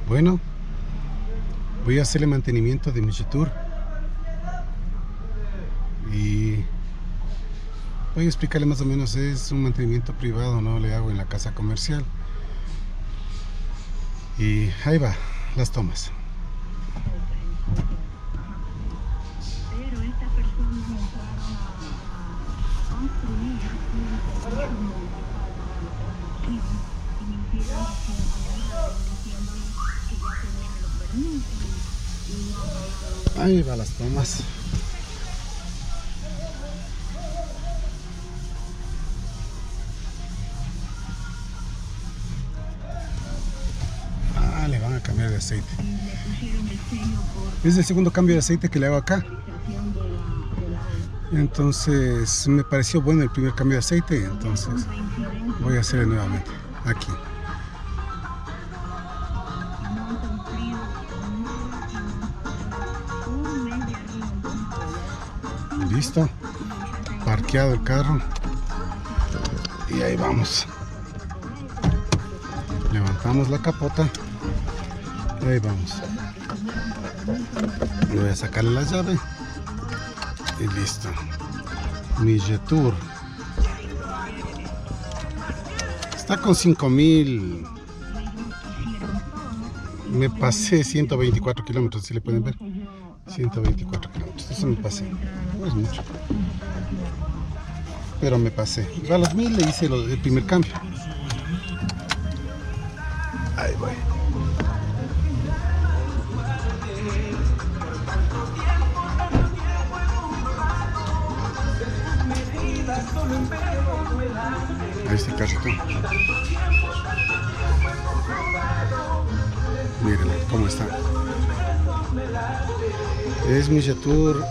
Bueno, voy a hacerle mantenimiento de mi Jetour y voy a explicarle más o menos. Es un mantenimiento privado, no le hago en la casa comercial. Y ahí va, las tomas. Pero estas personas entraron a construir y me hicieron diciendo que ya tenían los permisos y no han dado. Ahí va las tomas. Le van a cambiar de aceite. Es el segundo cambio de aceite que le hago acá. Entonces me pareció bueno el primer cambio de aceite, entonces voy a hacerlo nuevamente aquí. Listo, parqueado el carro y ahí vamos. Levantamos la capota y ahí vamos. Le voy a sacarle la llave y listo. Mi Jetour está con 5000. Me pasé 124 kilómetros, si le pueden ver. 124 kilómetros, eso me pasé. No es mucho, pero me pasé. A los 1000 le hice el primer cambio. Ahí voy. Ahí está el carrito. Mírenlo cómo está. Es mi Jetour,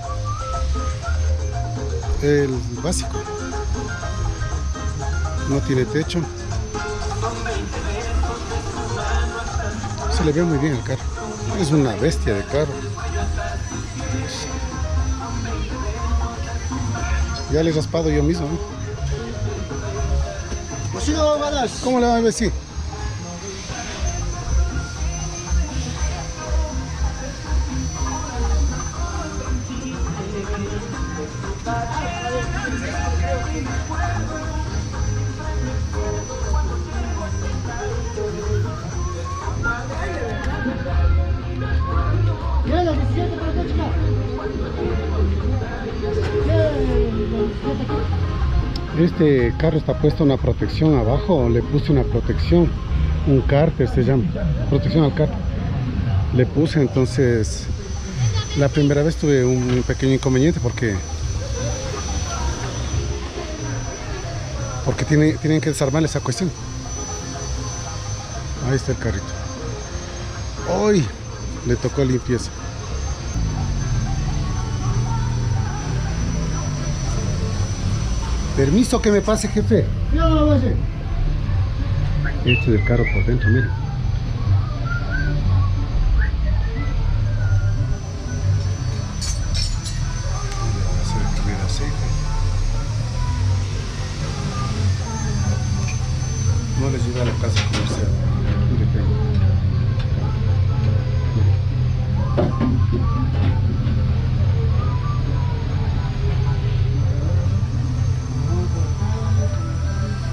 el básico. No tiene techo. Se le ve muy bien el carro. Es una bestia de carro. Ya le he raspado yo mismo, ¿no? ¿Cómo le va a decir? Este carro está puesto una protección abajo, le puse una protección, un cárter se llama, protección al cárter. Le puse, entonces la primera vez tuve un pequeño inconveniente porque tienen que desarmar esa cuestión. Ahí está el carrito. Hoy le tocó limpieza. Permiso que me pase, jefe. Este es el carro por dentro, miren. Le voy a hacer el cambio de aceite. No les lleva a la casa comercial.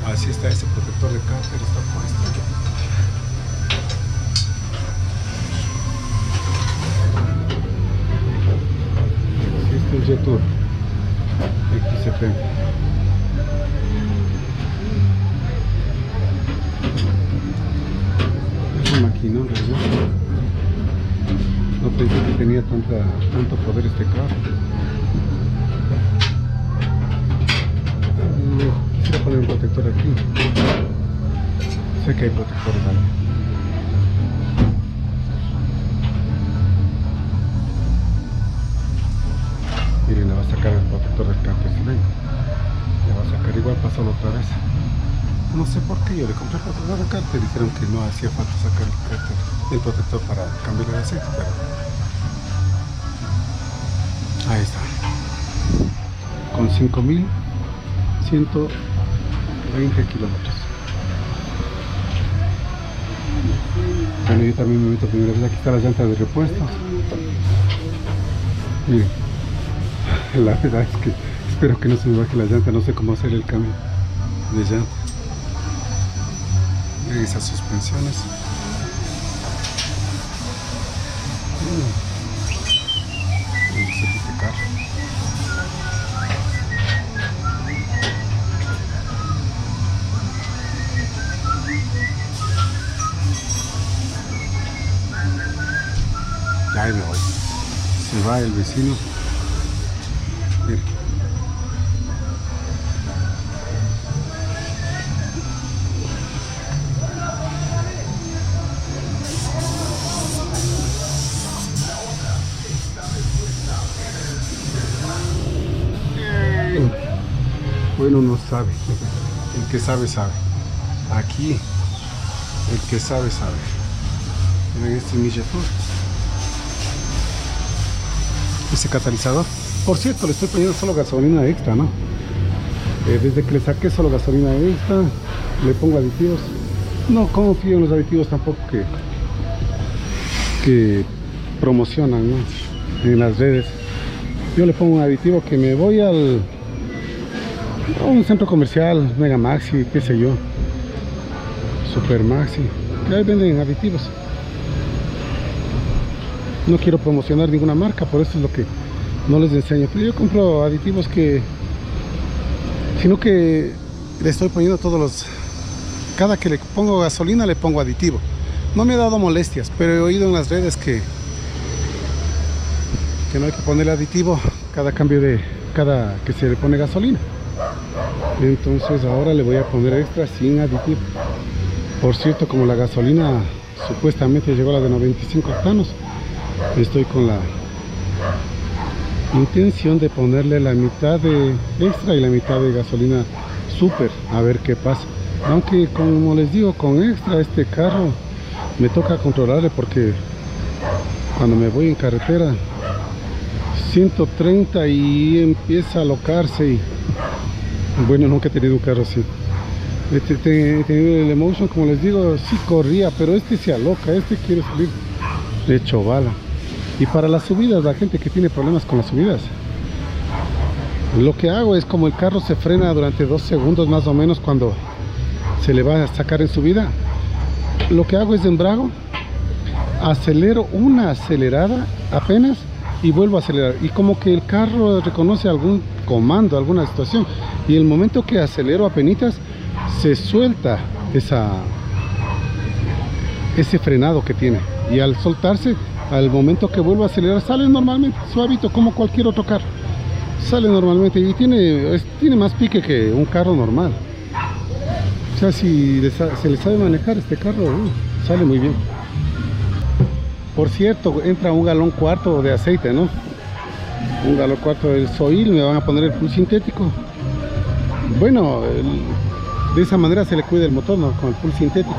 Así está ese protector de cárter, está puesto. Así está el Jetour XCP. Es un maquinón, ¿verdad? No pensé que tenía tanto poder este carro. Quisiera poner un protector aquí. Sé que hay protectores ahí. Miren, le va a sacar el protector del cárter, ¿sí ven? Le va a sacar, igual pasó la otra vez. No sé por qué yo le compré el protector del cárter. Dijeron que no hacía falta sacar el protector para cambiar el aceite, pero ahí está. Con 5120 kilómetros. Bueno, yo también me meto primera vez. Aquí está la llanta de repuestos. Miren, la verdad es que espero que no se me baje la llanta. No sé cómo hacer el cambio de llanta. Miren esas suspensiones. Vamos a este carro. Ya ahí me voy. Se va el vecino. Miren. Bueno, no sabe. El que sabe, sabe. Aquí, el que sabe, sabe. Miren este Milletur. Ese catalizador. Por cierto, le estoy poniendo solo gasolina extra, ¿no? Desde que le saqué solo gasolina extra, le pongo aditivos. No confío en los aditivos tampoco que promocionan, ¿no? En las redes. Yo le pongo un aditivo que me voy a un centro comercial, Mega Maxi, qué sé yo, Super Maxi, que ahí venden aditivos. No quiero promocionar ninguna marca, por eso es lo que no les enseño. Pero yo compro aditivos sino que le estoy poniendo cada que le pongo gasolina le pongo aditivo. No me ha dado molestias, pero he oído en las redes que no hay que ponerle aditivo cada que se le pone gasolina. Entonces ahora le voy a poner extra sin aditivo. Por cierto, como la gasolina supuestamente llegó a la de 95 octanos, estoy con la intención de ponerle la mitad de extra y la mitad de gasolina super, a ver qué pasa. Aunque como les digo, con extra este carro me toca controlarle, porque cuando me voy en carretera 130 y empieza a alocarse. Y bueno, nunca he tenido un carro así. He tenido el Emotion, como les digo, sí corría, pero este se aloca, este quiere salir hecho bala. Y para las subidas, la gente que tiene problemas con las subidas, lo que hago es, como el carro se frena durante 2 segundos más o menos cuando se le va a sacar en subida, lo que hago es embrago, acelero una acelerada apenas y vuelvo a acelerar, y como que el carro reconoce algún comando, alguna situación, y el momento que acelero apenitas se suelta ese frenado que tiene, y al soltarse, al momento que vuelvo a acelerar, sale normalmente, suavito, como cualquier otro carro. Sale normalmente, y tiene más pique que un carro normal. O sea, si se le sabe manejar este carro, sale muy bien. Por cierto, entra 1,4 galones de aceite, ¿no? 1,4 galones del Soil. Me van a poner el full sintético. Bueno, de esa manera se le cuida el motor, ¿no? Con el full sintético.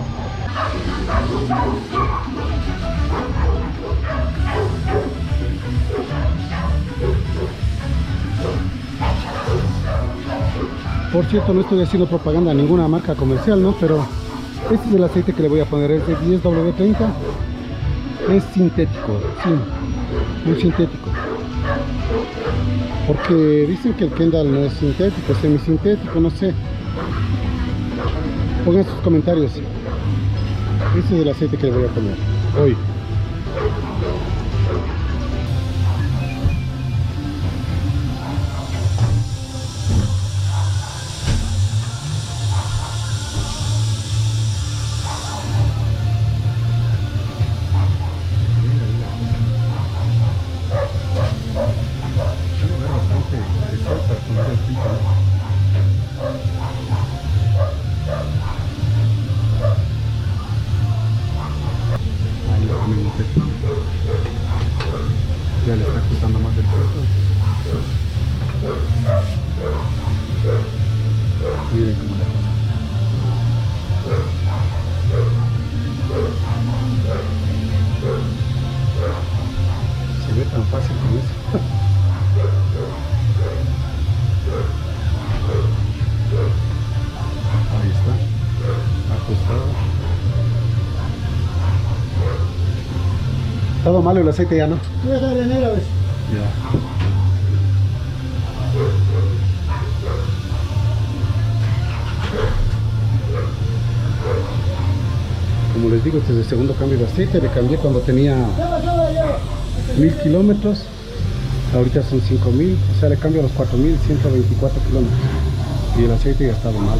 Por cierto, no estoy haciendo propaganda a ninguna marca comercial, ¿no? Pero este es el aceite que le voy a poner, es de 10W30. Es sintético, sí, muy sintético. Porque dicen que el Kendall no es sintético, es semisintético, no sé. Pongan sus comentarios. Este es el aceite que le voy a poner hoy. Ya le está ajustando más el peso. Miren cómo le pasa. Se ve tan fácil con eso. Ahí está, ajustado. Todo malo el aceite ya no. Ya está en enero, ¿ves? Ya. Como les digo, este es el segundo cambio de aceite. Le cambié cuando tenía 1000 kilómetros. Ahorita son 5000. O sea, le cambio a los 4124 kilómetros. Y el aceite ya estaba mal.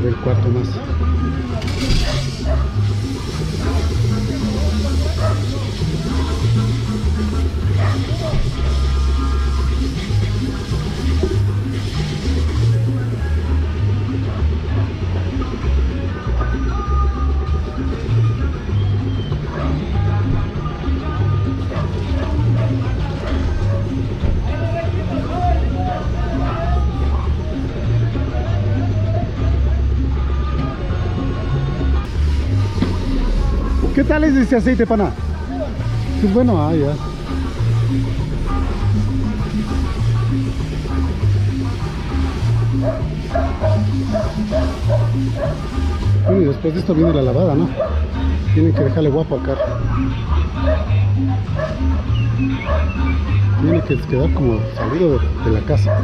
El cuarto más. ¿Qué tal es este aceite, pana? Es bueno, ya. Bueno, y después de esto viene la lavada, ¿no? Tienen que dejarle guapo al carro. Tiene que quedar como salido de la casa.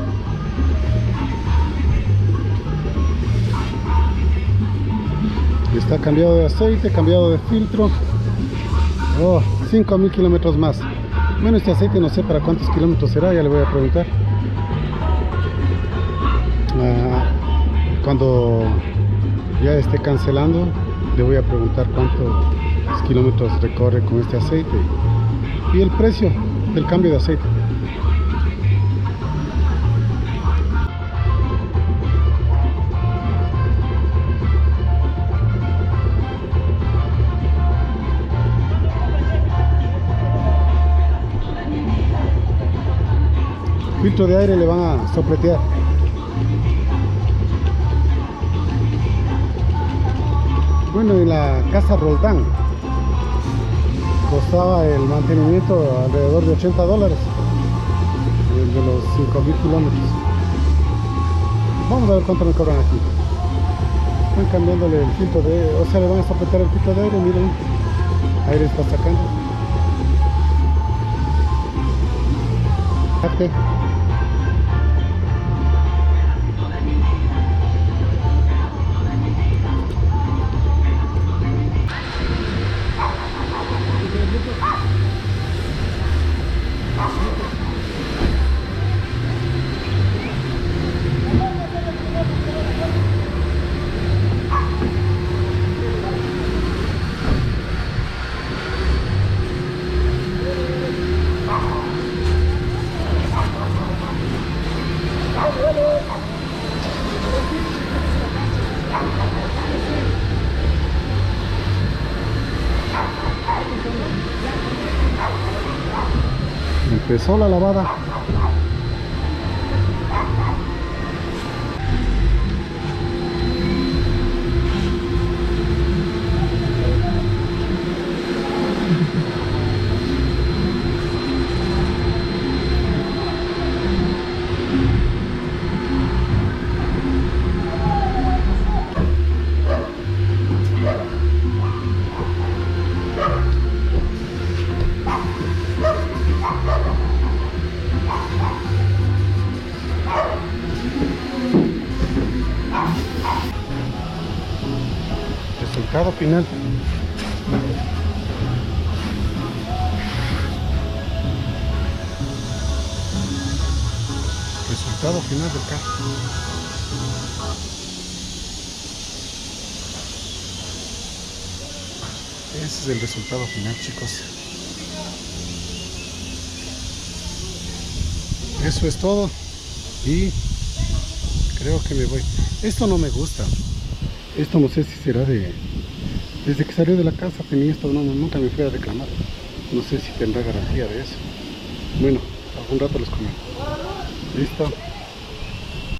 Está cambiado de aceite, cambiado de filtro. Oh, 5000 kilómetros más. Bueno, este aceite no sé para cuántos kilómetros será, ya le voy a preguntar. Cuando ya esté cancelando, le voy a preguntar cuántos kilómetros recorre con este aceite y el precio del cambio de aceite. Filtro de aire le van a sopletear. Bueno, en la casa Roldán costaba el mantenimiento alrededor de $80, de los 5000 kilómetros. Vamos a ver cuánto me cobran aquí. Están cambiándole el filtro de aire, o sea, le van a sopletar el filtro de aire. Miren, aire está sacando. Fíjate. Empezó la lavada. resultado final. Resultado final del carro. Ese es el resultado final, chicos. Eso es todo. Y creo que me voy. Esto no me gusta. Esto no sé si será de... Desde que salió de la casa tenía esto, no, nunca me fui a reclamar. No sé si tendrá garantía de eso. Bueno, algún rato les comento. Listo.